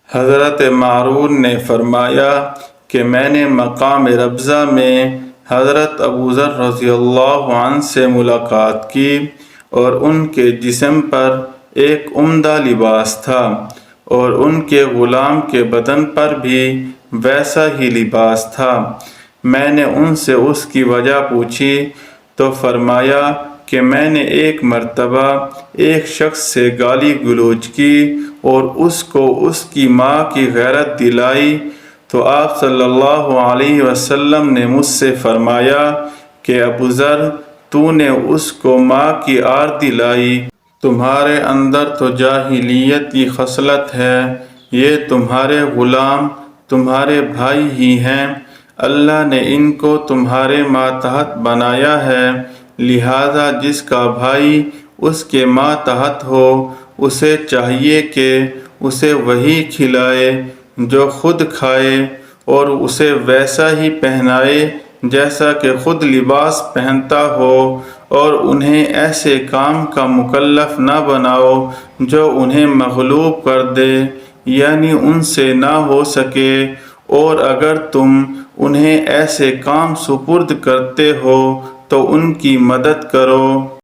حضرت معرون نے فرمایا کہ میں نے مقام ربضہ میں حضرت ابو ذر رضی اللہ عنہ سے ملاقات کی اور ان کے جسم پر ایک عمدہ لباس تھا اور ان کے غلام کے بدن پر بھی ویسا ہی لباس تھا۔ میں نے ان سے اس کی وجہ پوچھی تو فرمایا کہ میں نے ایک مرتبہ ایک شخص سے گالی گلوچ کی اور اس کو اس کی ماں کی غیرت دلائی تو آپ صلی اللہ علیہ وسلم نے مجھ سے فرمایا کہ ابو ذر، تو نے اس کو ماں کی آر دلائی، تمہارے اندر تو جاہلیت کی خصلت ہے، یہ تمہارے غلام تمہارے بھائی ہی ہیں، اللہ نے ان کو تمہارے ماتحت بنایا ہے، لہذا جس کا بھائی اس کے ماتحت ہو اسے چاہیے کہ اسے وہی کھلائے جو خود کھائے اور اسے ویسا ہی پہنائے جیسا کہ خود لباس پہنتا ہو، اور انہیں ایسے کام کا مکلف نہ بناؤ جو انہیں مغلوب کر دے، یعنی ان سے نہ ہو سکے، اور اگر تم انہیں ایسے کام سپرد کرتے ہو تو ان کی مدد کرو۔